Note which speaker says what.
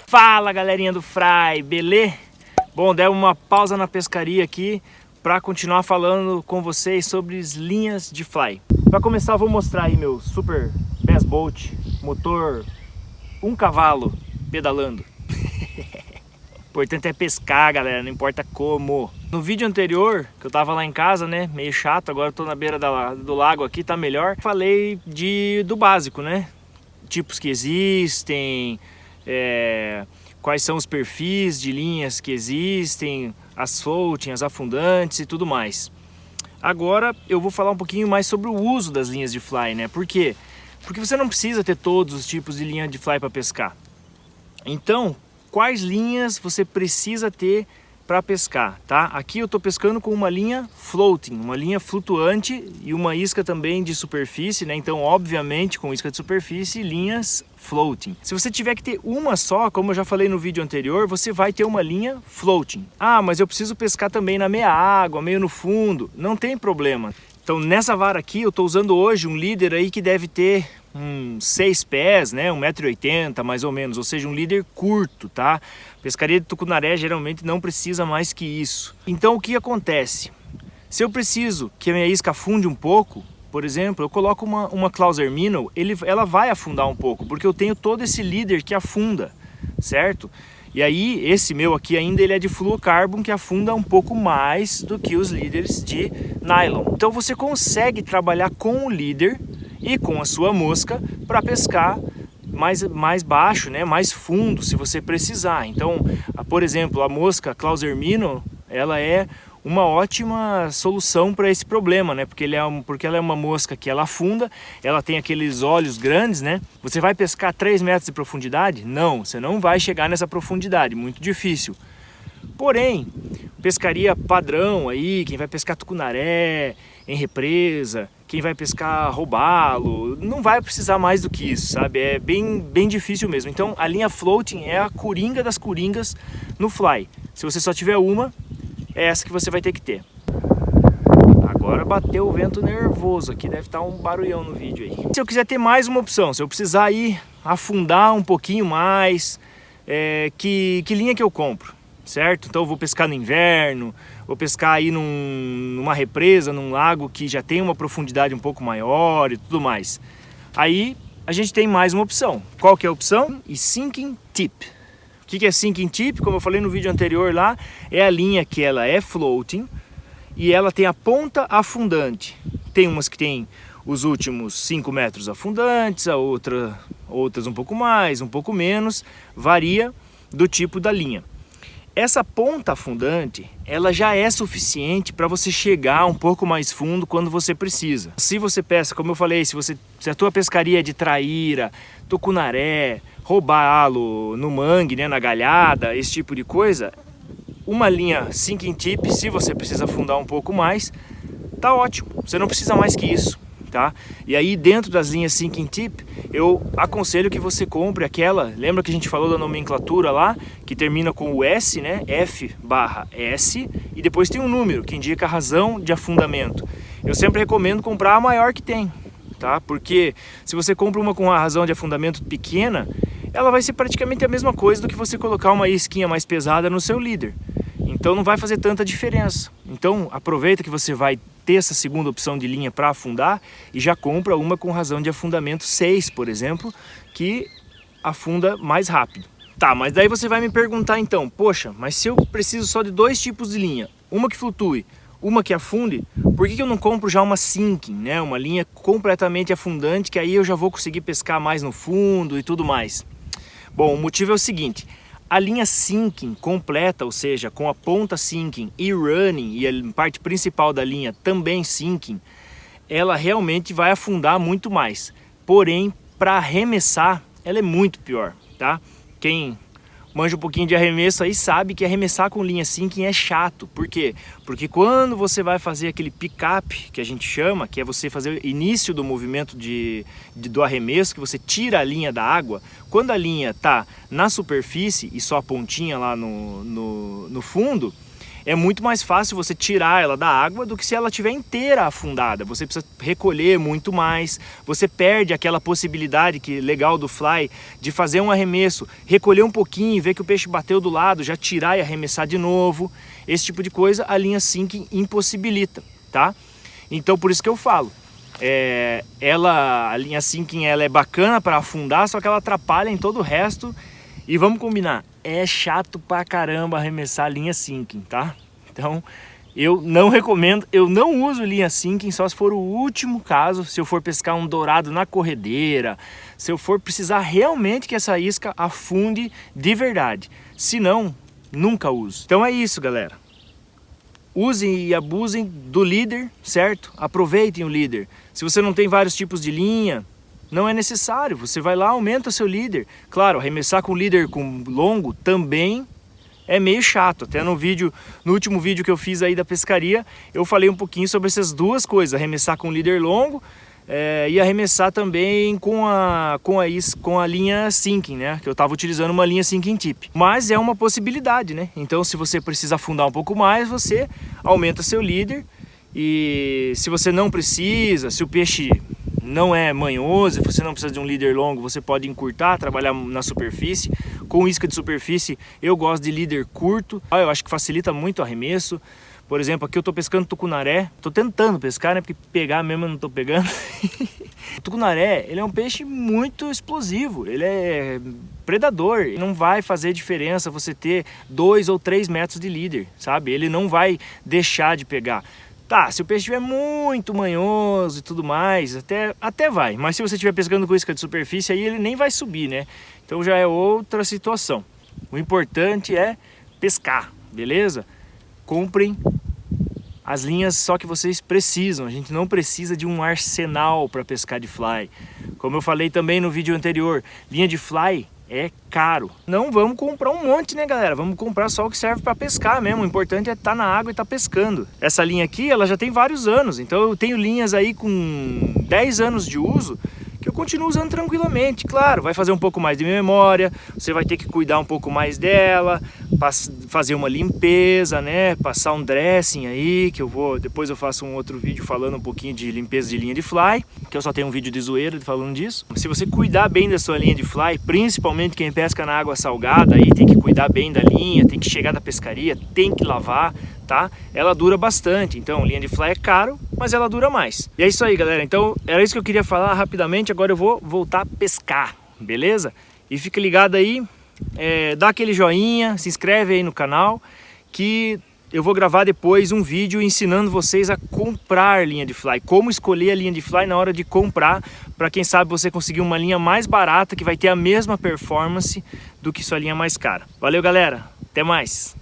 Speaker 1: Fala galerinha do Fry, beleza? Bom, deu uma pausa na pescaria aqui para continuar falando com vocês sobre as linhas de fly. Para começar eu vou mostrar aí meu Super Bass Boat, motor 1 cavalo pedalando. O importante é pescar, galera, não importa como. No vídeo anterior, que eu tava lá em casa, né, meio chato, agora eu tô na beira do lago aqui, tá melhor. Falei do básico, né, tipos que existem, quais são os perfis de linhas que existem, as floating, as afundantes e tudo mais. Agora eu vou falar um pouquinho mais sobre o uso das linhas de fly, né, por quê? Porque você não precisa ter todos os tipos de linha de fly para pescar. Então, quais linhas você precisa ter para pescar, tá? Aqui eu tô pescando com uma linha floating, uma linha flutuante e uma isca também de superfície, né? Então, obviamente, com isca de superfície, linhas floating. Se você tiver que ter uma só, como eu já falei no vídeo anterior, você vai ter uma linha floating. Ah, mas eu preciso pescar também na meia água, meio no fundo. Não tem problema. Então, nessa vara aqui, eu tô usando hoje um líder aí que deve ter 6 pés, né, 1,80 m mais ou menos, ou seja, um líder curto, tá? Pescaria de tucunaré geralmente não precisa mais que isso. Então o que acontece? Se eu preciso que a minha isca afunde um pouco, por exemplo, eu coloco uma Clauser Minnow, ela vai afundar um pouco, porque eu tenho todo esse líder que afunda, certo? E aí, esse meu aqui ainda, ele é de fluocarbon, que afunda um pouco mais do que os líderes de nylon. Então você consegue trabalhar com o líder e com a sua mosca para pescar mais baixo, né, mais fundo, se você precisar. Então, por exemplo, a mosca Clauser Minnow, ela é uma ótima solução para esse problema, né? Porque ela é uma mosca que ela afunda, ela tem aqueles olhos grandes, né? Você vai pescar 3 metros de profundidade? Não, você não vai chegar nessa profundidade, muito difícil. Porém, pescaria padrão aí, quem vai pescar tucunaré, em represa, quem vai pescar robalo, não vai precisar mais do que isso, sabe? É bem difícil mesmo. Então a linha floating é a coringa das coringas no fly. Se você só tiver uma, é essa que você vai ter que ter. Agora bateu o vento nervoso aqui, deve estar um barulhão no vídeo aí. Se eu quiser ter mais uma opção, se eu precisar ir afundar um pouquinho mais, que linha que eu compro? Certo? Então eu vou pescar no inverno, vou pescar aí numa represa, num lago que já tem uma profundidade um pouco maior e tudo mais. Aí a gente tem mais uma opção. Qual que é a opção? E sinking tip. O que é sinking tip? Como eu falei no vídeo anterior lá, é a linha que ela é floating e ela tem a ponta afundante. Tem umas que tem os últimos 5 metros afundantes, outras um pouco mais, um pouco menos, varia do tipo da linha. Essa ponta afundante, ela já é suficiente para você chegar um pouco mais fundo quando você precisa. Se você pesca, como eu falei, se a tua pescaria é de traíra, tucunaré, robalo no mangue, né, na galhada, esse tipo de coisa, uma linha sinking tip, se você precisa afundar um pouco mais, tá ótimo. Você não precisa mais que isso, tá? E aí dentro das linhas sinking tip, eu aconselho que você compre aquela, lembra que a gente falou da nomenclatura lá, que termina com o S, né, F/S, e depois tem um número que indica a razão de afundamento. Eu sempre recomendo comprar a maior que tem, tá? Porque se você compra uma com a razão de afundamento pequena, ela vai ser praticamente a mesma coisa do que você colocar uma isquinha mais pesada no seu líder. Então não vai fazer tanta diferença. Então aproveita que você vai ter essa segunda opção de linha para afundar e já compra uma com razão de afundamento 6, por exemplo, que afunda mais rápido. Tá, mas daí você vai me perguntar então, poxa, mas se eu preciso só de 2 tipos de linha, uma que flutue, uma que afunde, por que eu não compro já uma sinking, né? Uma linha completamente afundante, que aí eu já vou conseguir pescar mais no fundo e tudo mais. Bom, o motivo é o seguinte: a linha sinking completa, ou seja, com a ponta sinking e running, e a parte principal da linha também sinking, ela realmente vai afundar muito mais. Porém, para arremessar, ela é muito pior, tá? Quem manja um pouquinho de arremesso aí sabe que arremessar com linha sinking é chato. Por quê? Porque quando você vai fazer aquele pick-up, que a gente chama, que é você fazer o início do movimento do arremesso, que você tira a linha da água, quando a linha está na superfície e só a pontinha lá no fundo, é muito mais fácil você tirar ela da água do que se ela estiver inteira afundada. Você precisa recolher muito mais, você perde aquela possibilidade legal do fly de fazer um arremesso, recolher um pouquinho, ver que o peixe bateu do lado, já tirar e arremessar de novo. Esse tipo de coisa a linha sinking impossibilita, tá? Então por isso que eu falo, a linha sinking ela é bacana para afundar, só que ela atrapalha em todo o resto. E vamos combinar, é chato pra caramba arremessar a linha sinking, tá? Então eu não recomendo, eu não uso linha sinking só se for o último caso, se eu for pescar um dourado na corredeira, se eu for precisar realmente que essa isca afunde de verdade. Se não, nunca uso. Então é isso, galera. Usem e abusem do líder, certo? Aproveitem o líder. Se você não tem vários tipos de linha, não é necessário, você vai lá, aumenta seu líder. Claro, arremessar com líder com longo também é meio chato. Até no último vídeo que eu fiz aí da pescaria, eu falei um pouquinho sobre essas duas coisas, arremessar com líder longo e arremessar também com a linha sinking, né? Que eu estava utilizando uma linha sinking tip. Mas é uma possibilidade, né? Então se você precisa afundar um pouco mais, você aumenta seu líder. E se você não precisa, se o peixe não é manhoso, você não precisa de um líder longo, você pode encurtar, trabalhar na superfície. Com isca de superfície, eu gosto de líder curto. Eu acho que facilita muito o arremesso. Por exemplo, aqui eu tô pescando tucunaré. Tô tentando pescar, né? Porque pegar mesmo eu não tô pegando. O tucunaré, ele é um peixe muito explosivo. Ele é predador. Não vai fazer diferença você ter 2 ou 3 metros de líder, sabe? Ele não vai deixar de pegar. Tá, se o peixe estiver muito manhoso e tudo mais, até vai. Mas se você estiver pescando com isca de superfície, aí ele nem vai subir, né? Então já é outra situação. O importante é pescar, beleza? Comprem as linhas só que vocês precisam. A gente não precisa de um arsenal para pescar de fly. Como eu falei também no vídeo anterior, linha de fly é caro. Não vamos comprar um monte, né, galera? Vamos comprar só o que serve para pescar mesmo. O importante é estar na água e estar pescando. Essa linha aqui, ela já tem vários anos. Então eu tenho linhas aí com 10 anos de uso que eu continuo usando tranquilamente. Claro, vai fazer um pouco mais de memória, você vai ter que cuidar um pouco mais dela, fazer uma limpeza, né? Passar um dressing aí, que depois eu faço um outro vídeo falando um pouquinho de limpeza de linha de fly, que eu só tenho um vídeo de zoeira falando disso. Se você cuidar bem da sua linha de fly, principalmente quem pesca na água salgada, aí tem que cuidar bem da linha, tem que chegar da pescaria, tem que lavar, tá? Ela dura bastante. Então linha de fly é caro, mas ela dura mais. E é isso aí, galera. Então era isso que eu queria falar rapidamente. Agora eu vou voltar a pescar, beleza? E fica ligado aí, dá aquele joinha, se inscreve aí no canal, que eu vou gravar depois um vídeo ensinando vocês a comprar linha de fly, como escolher a linha de fly na hora de comprar, para quem sabe você conseguir uma linha mais barata que vai ter a mesma performance do que sua linha mais cara. Valeu, galera, até mais!